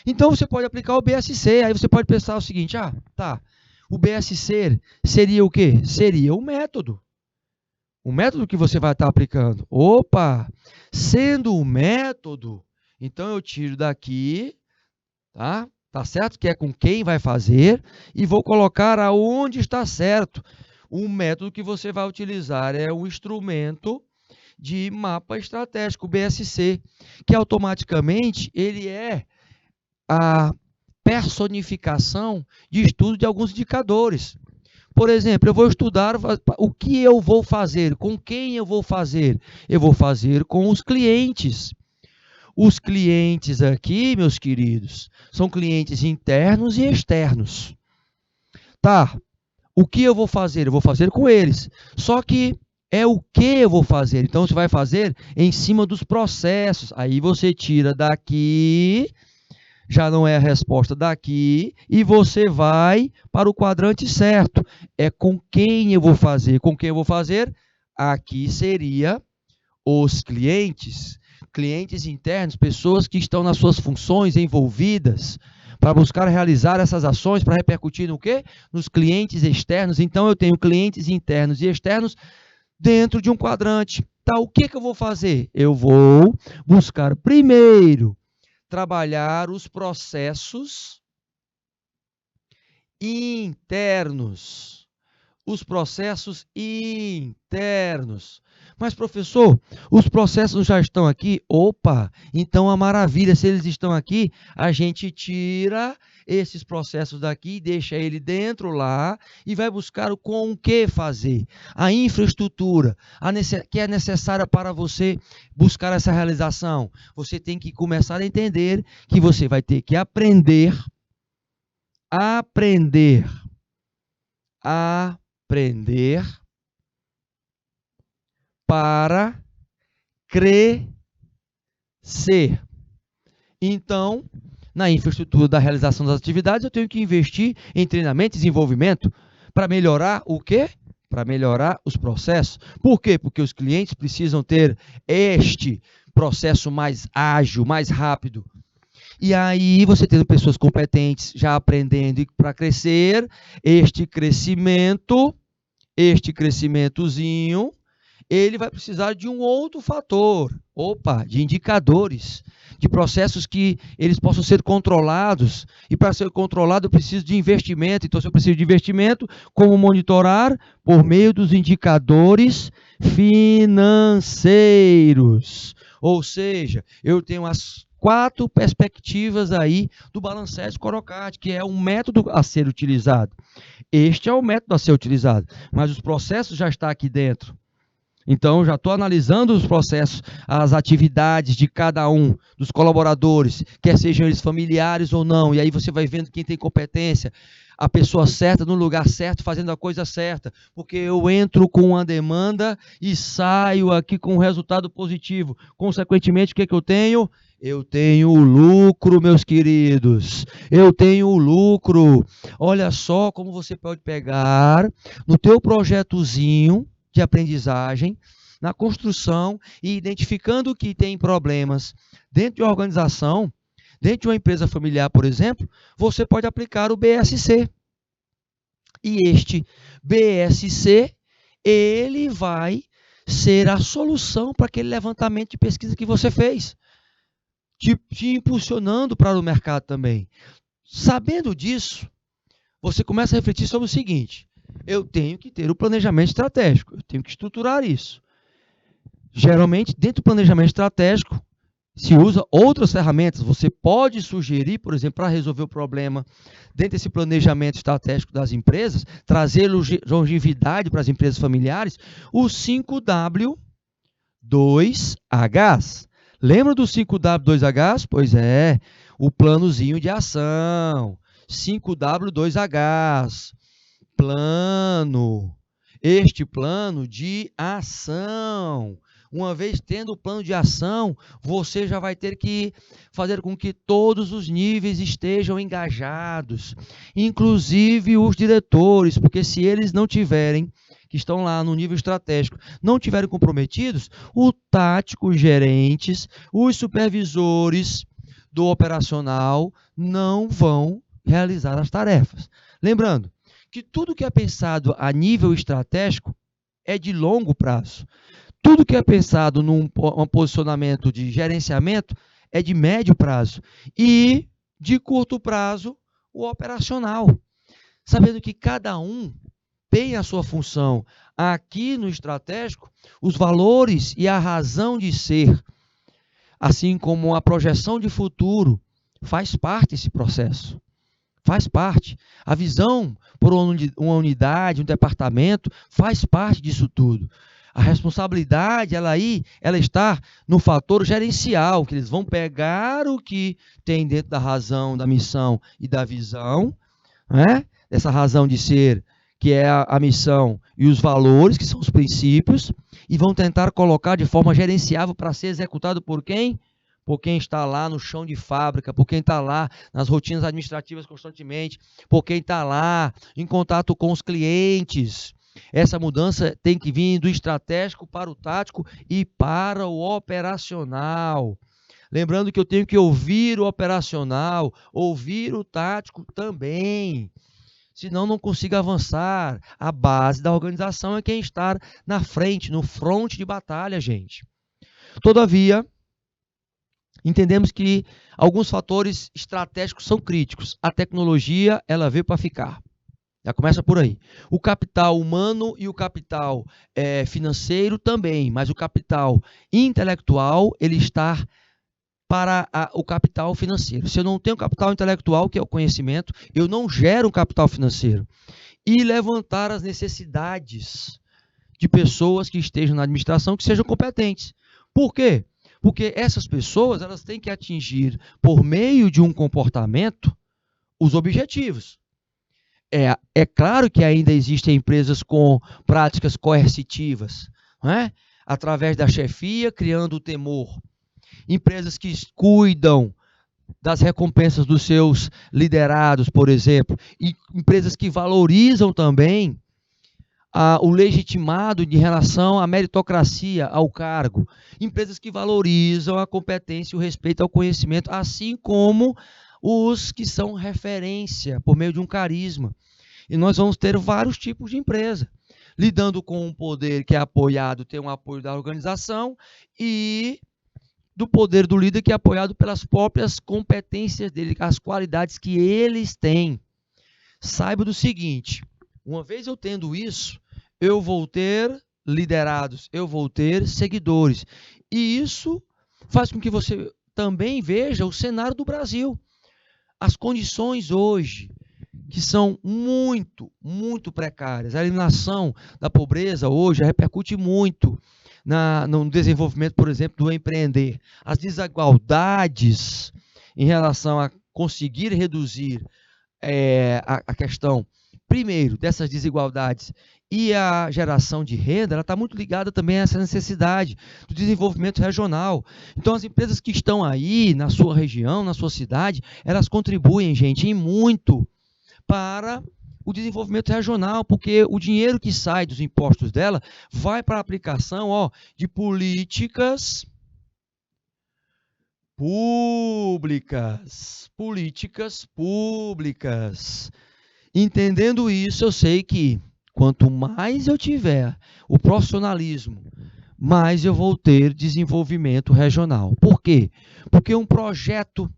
Então, você pode aplicar o BSC, aí você pode pensar o seguinte, tá, o BSC seria o quê? Seria o método. O método que você vai estar aplicando. Opa! Sendo o método, então eu tiro daqui, tá? Tá certo? Que é com quem vai fazer e vou colocar aonde está certo. O método que você vai utilizar é o instrumento de mapa estratégico, o BSC, que automaticamente ele é a personificação de estudo de alguns indicadores. Por exemplo, eu vou estudar o que eu vou fazer, com quem eu vou fazer. Eu vou fazer com os clientes. Os clientes aqui, meus queridos, são clientes internos e externos. Tá, o que eu vou fazer? Eu vou fazer com eles. Só que é o que eu vou fazer. Então, você vai fazer em cima dos processos. Aí você tira daqui, já não é a resposta daqui, e você vai para o quadrante certo. É com quem eu vou fazer. Com quem eu vou fazer? Aqui seria os clientes. Clientes internos, pessoas que estão nas suas funções envolvidas para buscar realizar essas ações, para repercutir no quê? Nos clientes externos. Então, eu tenho clientes internos e externos dentro de um quadrante. Tá, o que eu vou fazer? Eu vou buscar primeiro trabalhar os processos internos. Os processos internos. Mas, professor, os processos já estão aqui? Opa, então a maravilha, se eles estão aqui, a gente tira esses processos daqui, deixa ele dentro lá e vai buscar o com o que fazer. A infraestrutura que é necessária para você buscar essa realização. Você tem que começar a entender que você vai ter que aprender para crescer. Então, na infraestrutura da realização das atividades, eu tenho que investir em treinamento e desenvolvimento para melhorar o quê? Para melhorar os processos. Por quê? Porque os clientes precisam ter este processo mais ágil, mais rápido. E aí, você tendo pessoas competentes, já aprendendo para crescer, este crescimentozinho, ele vai precisar de um outro fator, de indicadores, de processos que eles possam ser controlados. E para ser controlado, eu preciso de investimento. Então, se eu preciso de investimento, como monitorar? Por meio dos indicadores financeiros. Ou seja, eu tenho as 4 perspectivas aí do Balancete Scorecard, que é um método a ser utilizado. Este é o método a ser utilizado, mas os processos já estão aqui dentro. Então, já estou analisando os processos, as atividades de cada um dos colaboradores, quer sejam eles familiares ou não, e aí você vai vendo quem tem competência, a pessoa certa no lugar certo, fazendo a coisa certa, porque eu entro com uma demanda e saio aqui com um resultado positivo. Consequentemente, o que eu tenho? Eu tenho lucro, meus queridos. Eu tenho lucro. Olha só como você pode pegar no teu projetozinho de aprendizagem, na construção e identificando que tem problemas dentro de uma organização, dentro de uma empresa familiar, por exemplo, você pode aplicar o BSC. E este BSC, ele vai ser a solução para aquele levantamento de pesquisa que você fez, te impulsionando para o mercado também. Sabendo disso, você começa a refletir sobre o seguinte: eu tenho que ter o planejamento estratégico, eu tenho que estruturar isso. Geralmente, dentro do planejamento estratégico, se usa outras ferramentas. Você pode sugerir, por exemplo, para resolver o problema, dentro desse planejamento estratégico das empresas, trazer longevidade para as empresas familiares, o 5W2Hs. Lembra do 5W2Hs? Pois é, o planozinho de ação. 5W2Hs. Plano. Este plano de ação. Uma vez tendo o plano de ação, você já vai ter que fazer com que todos os níveis estejam engajados, inclusive os diretores, porque se eles não tiverem, que estão lá no nível estratégico, não tiverem comprometidos, o tático, os gerentes, os supervisores do operacional não vão realizar as tarefas. Lembrando que tudo que é pensado a nível estratégico é de longo prazo. Tudo que é pensado num posicionamento de gerenciamento é de médio prazo. E, de curto prazo, o operacional. Sabendo que cada um tem a sua função. Aqui no estratégico, os valores e a razão de ser, assim como a projeção de futuro, faz parte desse processo. Faz parte. A visão por uma unidade, um departamento, faz parte disso tudo. A responsabilidade, ela está no fator gerencial, que eles vão pegar o que tem dentro da razão, da missão e da visão, né? Essa razão de ser, que é a missão, e os valores, que são os princípios, e vão tentar colocar de forma gerenciável para ser executado por quem? Por quem está lá no chão de fábrica, por quem está lá nas rotinas administrativas constantemente, por quem está lá em contato com os clientes. Essa mudança tem que vir do estratégico para o tático e para o operacional. Lembrando que eu tenho que ouvir o operacional, ouvir o tático também. Senão não consigo avançar. A base da organização é quem está na frente, no fronte de batalha, gente. Todavia, entendemos que alguns fatores estratégicos são críticos. A tecnologia, ela veio para ficar. Já começa por aí. O capital humano e o capital financeiro também, mas o capital intelectual, ele está para o capital financeiro. Se eu não tenho capital intelectual, que é o conhecimento, eu não gero um capital financeiro. E levantar as necessidades de pessoas que estejam na administração, que sejam competentes. Por quê? Porque essas pessoas, elas têm que atingir, por meio de um comportamento, os objetivos. É claro que ainda existem empresas com práticas coercitivas, né? Através da chefia, criando o temor. Empresas que cuidam das recompensas dos seus liderados, por exemplo. E empresas que valorizam também o legitimado de relação à meritocracia, ao cargo. Empresas que valorizam a competência e o respeito ao conhecimento, assim como os que são referência por meio de um carisma. E nós vamos ter vários tipos de empresa, lidando com um poder que é apoiado, tem um apoio da organização, e do poder do líder que é apoiado pelas próprias competências dele, as qualidades que eles têm. Saiba do seguinte, uma vez eu tendo isso, eu vou ter liderados, eu vou ter seguidores. E isso faz com que você também veja o cenário do Brasil. As condições hoje, que são muito, muito precárias. A eliminação da pobreza hoje repercute muito no desenvolvimento, por exemplo, do empreender. As desigualdades em relação a conseguir reduzir a questão, primeiro, dessas desigualdades e a geração de renda, ela está muito ligada também a essa necessidade do desenvolvimento regional. Então, as empresas que estão aí na sua região, na sua cidade, elas contribuem, gente, em muito para o desenvolvimento regional, porque o dinheiro que sai dos impostos dela vai para a aplicação de políticas públicas. Entendendo isso, eu sei que quanto mais eu tiver o profissionalismo, mais eu vou ter desenvolvimento regional. Por quê? Porque um projeto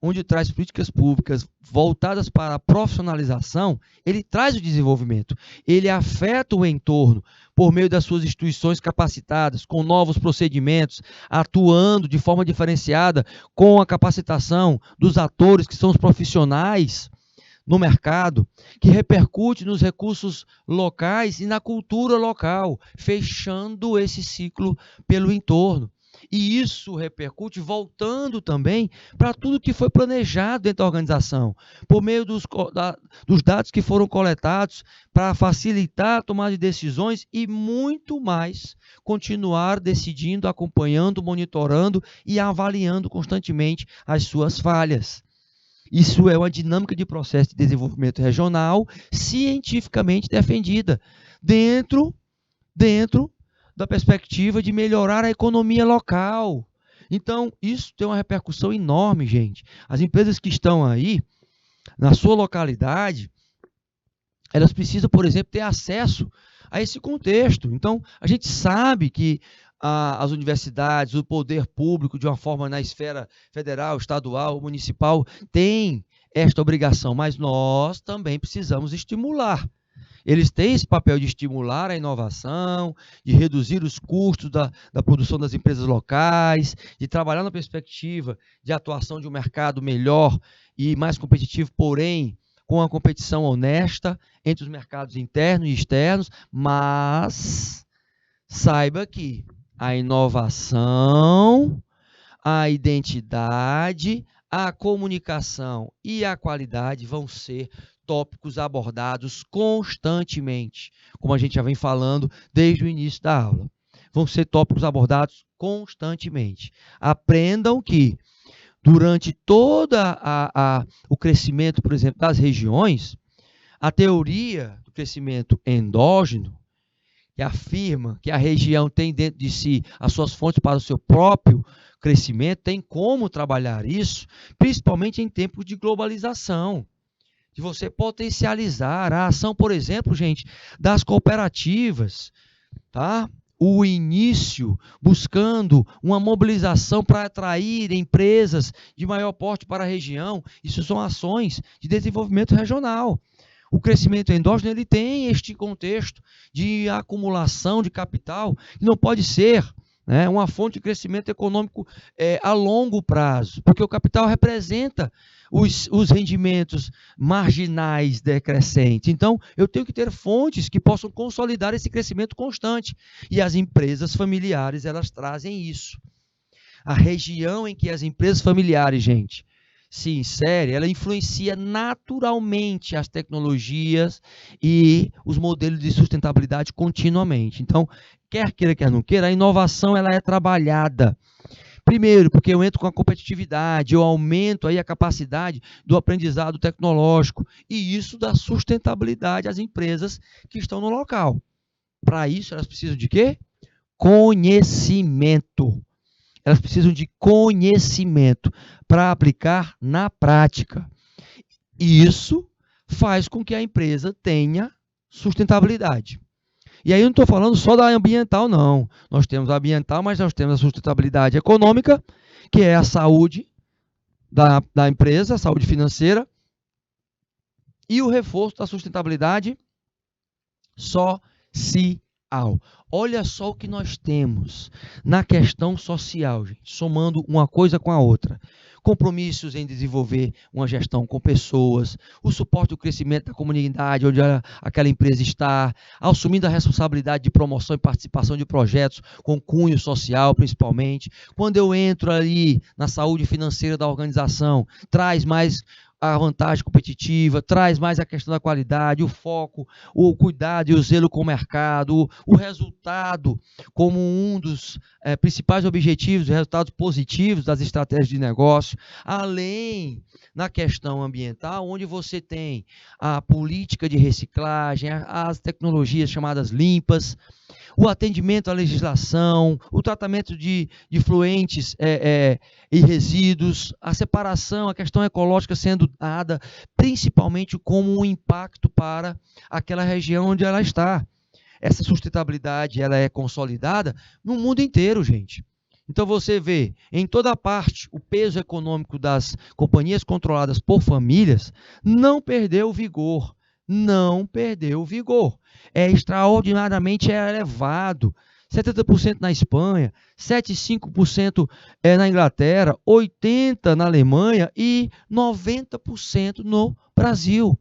onde traz políticas públicas voltadas para a profissionalização, ele traz o desenvolvimento, ele afeta o entorno por meio das suas instituições capacitadas, com novos procedimentos, atuando de forma diferenciada com a capacitação dos atores que são os profissionais no mercado, que repercute nos recursos locais e na cultura local, fechando esse ciclo pelo entorno. E isso repercute voltando também para tudo que foi planejado dentro da organização, por meio dos dados que foram coletados para facilitar a tomada de decisões e muito mais, continuar decidindo, acompanhando, monitorando e avaliando constantemente as suas falhas. Isso é uma dinâmica de processo de desenvolvimento regional cientificamente defendida, dentro da perspectiva de melhorar a economia local. Então, isso tem uma repercussão enorme, gente. As empresas que estão aí, na sua localidade, elas precisam, por exemplo, ter acesso a esse contexto. Então, a gente sabe que as universidades, o poder público, de uma forma na esfera federal, estadual, municipal, tem esta obrigação, mas nós também precisamos estimular. Eles têm esse papel de estimular a inovação, de reduzir os custos da produção das empresas locais, de trabalhar na perspectiva de atuação de um mercado melhor e mais competitivo, porém, com a competição honesta entre os mercados internos e externos, mas saiba que a inovação, a identidade, a comunicação e a qualidade vão ser tópicos abordados constantemente, como a gente já vem falando desde o início da aula. Vão ser tópicos abordados constantemente. Aprendam que durante todo o crescimento, por exemplo, das regiões, a teoria do crescimento endógeno, que afirma que a região tem dentro de si as suas fontes para o seu próprio crescimento, tem como trabalhar isso, principalmente em tempos de globalização, de você potencializar a ação, por exemplo, gente, das cooperativas, tá? O início buscando uma mobilização para atrair empresas de maior porte para a região, isso são ações de desenvolvimento regional. O crescimento endógeno ele tem este contexto de acumulação de capital, que não pode ser uma fonte de crescimento econômico a longo prazo, porque o capital representa os rendimentos marginais decrescentes. Então, eu tenho que ter fontes que possam consolidar esse crescimento constante. E as empresas familiares, elas trazem isso. A região em que as empresas familiares, gente, se insere, ela influencia naturalmente as tecnologias e os modelos de sustentabilidade continuamente. Então, quer queira, quer não queira, a inovação ela é trabalhada. Primeiro, porque eu entro com a competitividade, eu aumento aí a capacidade do aprendizado tecnológico, e isso dá sustentabilidade às empresas que estão no local. Para isso, elas precisam de quê? Conhecimento. Elas precisam de conhecimento para aplicar na prática. E isso faz com que a empresa tenha sustentabilidade. E aí eu não estou falando só da ambiental, não. Nós temos a ambiental, mas nós temos a sustentabilidade econômica, que é a saúde da empresa, a saúde financeira, e o reforço da sustentabilidade social. social. Olha só o que nós temos na questão social, gente, somando uma coisa com a outra. Compromissos em desenvolver uma gestão com pessoas, o suporte ao crescimento da comunidade onde aquela empresa está, assumindo a responsabilidade de promoção e participação de projetos com cunho social, principalmente. Quando eu entro ali na saúde financeira da organização, traz mais a vantagem competitiva, traz mais a questão da qualidade, o foco, o cuidado e o zelo com o mercado, o resultado como um dos principais objetivos, resultados positivos das estratégias de negócio, além na questão ambiental, onde você tem a política de reciclagem, as tecnologias chamadas limpas, o atendimento à legislação, o tratamento de fluentes e resíduos, a separação, a questão ecológica sendo dada principalmente como um impacto para aquela região onde ela está. Essa sustentabilidade ela é consolidada no mundo inteiro, gente. Então você vê em toda parte o peso econômico das companhias controladas por famílias não perdeu vigor. Não perdeu vigor. É extraordinariamente elevado. 70% na Espanha, 75% na Inglaterra, 80% na Alemanha e 90% no Brasil.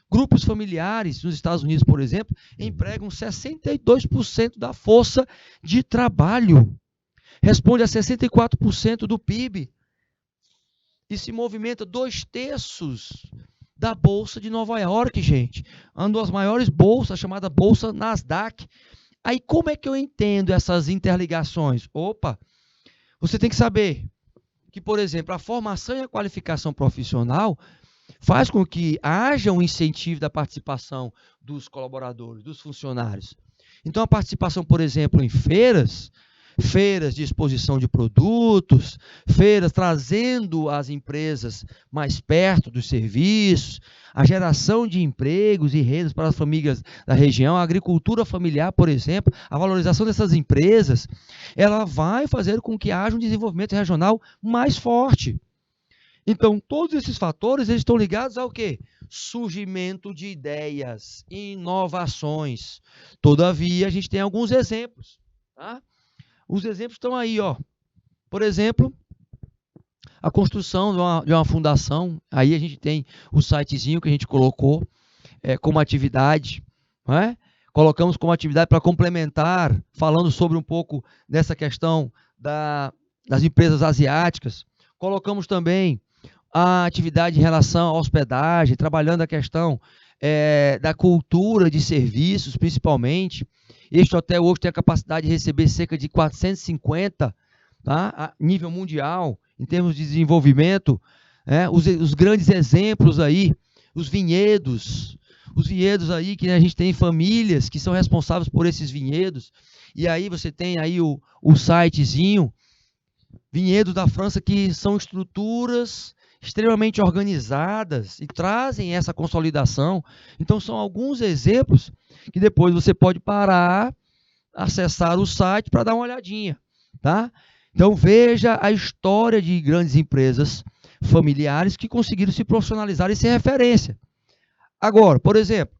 Grupos familiares nos Estados Unidos, por exemplo, empregam 62% da força de trabalho. Responde a 64% do PIB. E se movimenta 2/3 da Bolsa de Nova York, gente. Uma das maiores bolsas, chamada Bolsa Nasdaq. Aí como é que eu entendo essas interligações? Opa, você tem que saber que, por exemplo, a formação e a qualificação profissional faz com que haja um incentivo da participação dos colaboradores, dos funcionários. Então, a participação, por exemplo, em feiras de exposição de produtos, feiras trazendo as empresas mais perto dos serviços, a geração de empregos e rendas para as famílias da região, a agricultura familiar, por exemplo, a valorização dessas empresas, ela vai fazer com que haja um desenvolvimento regional mais forte. Então, todos esses fatores eles estão ligados ao quê? Surgimento de ideias, inovações. Todavia, a gente tem alguns exemplos, tá? Os exemplos estão aí, ó. Por exemplo, a construção de uma fundação. Aí a gente tem o sitezinho que a gente colocou como atividade, não é? Colocamos como atividade para complementar, falando sobre um pouco dessa questão das empresas asiáticas. Colocamos também a atividade em relação à hospedagem, trabalhando a questão da cultura de serviços, principalmente. Este hotel hoje tem a capacidade de receber cerca de 450, tá? A nível mundial, em termos de desenvolvimento. Os grandes exemplos aí, os vinhedos aí, que a gente tem famílias que são responsáveis por esses vinhedos. E aí você tem aí o sitezinho, vinhedos da França, que são estruturas extremamente organizadas e trazem essa consolidação. Então, são alguns exemplos que depois você pode parar, acessar o site para dar uma olhadinha, tá? Então, veja a história de grandes empresas familiares que conseguiram se profissionalizar e ser referência. Agora, por exemplo,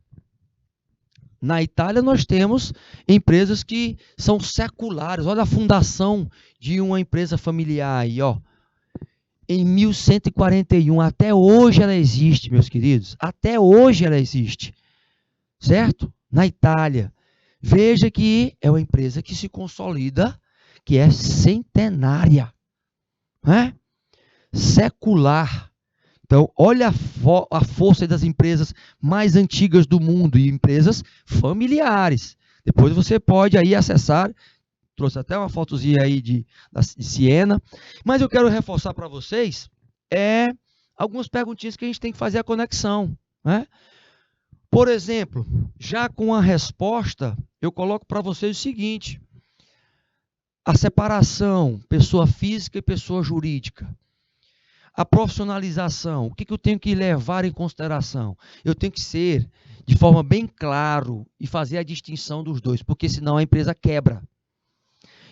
na Itália nós temos empresas que são seculares. Olha a fundação de uma empresa familiar aí, ó. Em 1141, até hoje ela existe, meus queridos. Até hoje ela existe. Certo? Na Itália. Veja que é uma empresa que se consolida, que é centenária. Né? Secular. Então, olha a força das empresas mais antigas do mundo e empresas familiares. Depois você pode aí acessar. Trouxe até uma fotozinha aí de Siena. Mas eu quero reforçar para vocês algumas perguntinhas que a gente tem que fazer a conexão. Né? Por exemplo, já com a resposta, eu coloco para vocês o seguinte. A separação, pessoa física e pessoa jurídica. A profissionalização, o que eu tenho que levar em consideração? Eu tenho que ser de forma bem claro e fazer a distinção dos dois, porque senão a empresa quebra.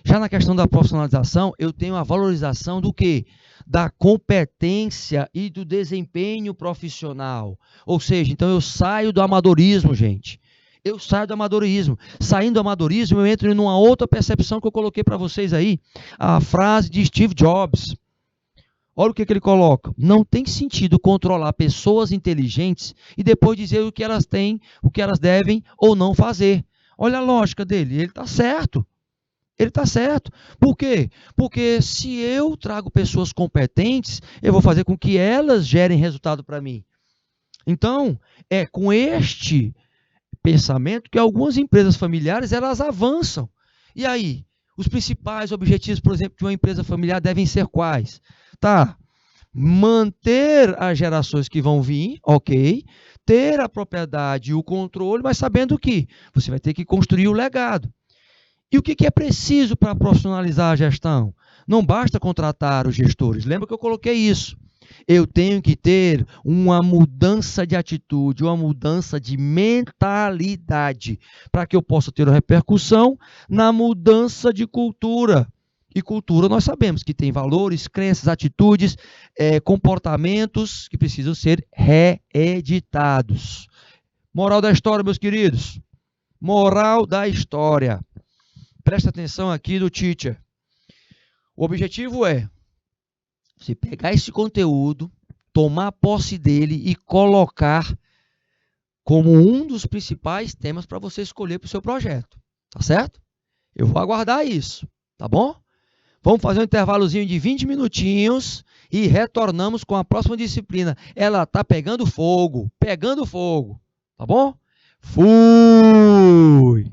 Já na questão da profissionalização, eu tenho a valorização do quê? Da competência e do desempenho profissional. Ou seja, então eu saio do amadorismo, gente. eu saio do amadorismo. Saindo do amadorismo, eu entro em uma outra percepção que eu coloquei para vocês aí. A frase de Steve Jobs. Olha o que ele coloca. Não tem sentido controlar pessoas inteligentes e depois dizer o que elas têm, o que elas devem ou não fazer. Olha a lógica dele. Ele está certo. Ele está certo. Por quê? Porque se eu trago pessoas competentes, eu vou fazer com que elas gerem resultado para mim. Então, é com este pensamento que algumas empresas familiares elas avançam. E aí, os principais objetivos, por exemplo, de uma empresa familiar devem ser quais? Tá, manter as gerações que vão vir, ok, ter a propriedade e o controle, mas sabendo que você vai ter que construir o legado. E o que é preciso para profissionalizar a gestão? Não basta contratar os gestores. Lembra que eu coloquei isso? Eu tenho que ter uma mudança de atitude, uma mudança de mentalidade, para que eu possa ter uma repercussão na mudança de cultura. E cultura nós sabemos que tem valores, crenças, atitudes, comportamentos que precisam ser reeditados. Moral da história, meus queridos. Moral da história. Presta atenção aqui do teacher. O objetivo é você pegar esse conteúdo, tomar posse dele e colocar como um dos principais temas para você escolher para o seu projeto. Tá certo? Eu vou aguardar isso. Tá bom? Vamos fazer um intervalozinho de 20 minutinhos e retornamos com a próxima disciplina. Ela está pegando fogo. Pegando fogo. Tá bom? Fui!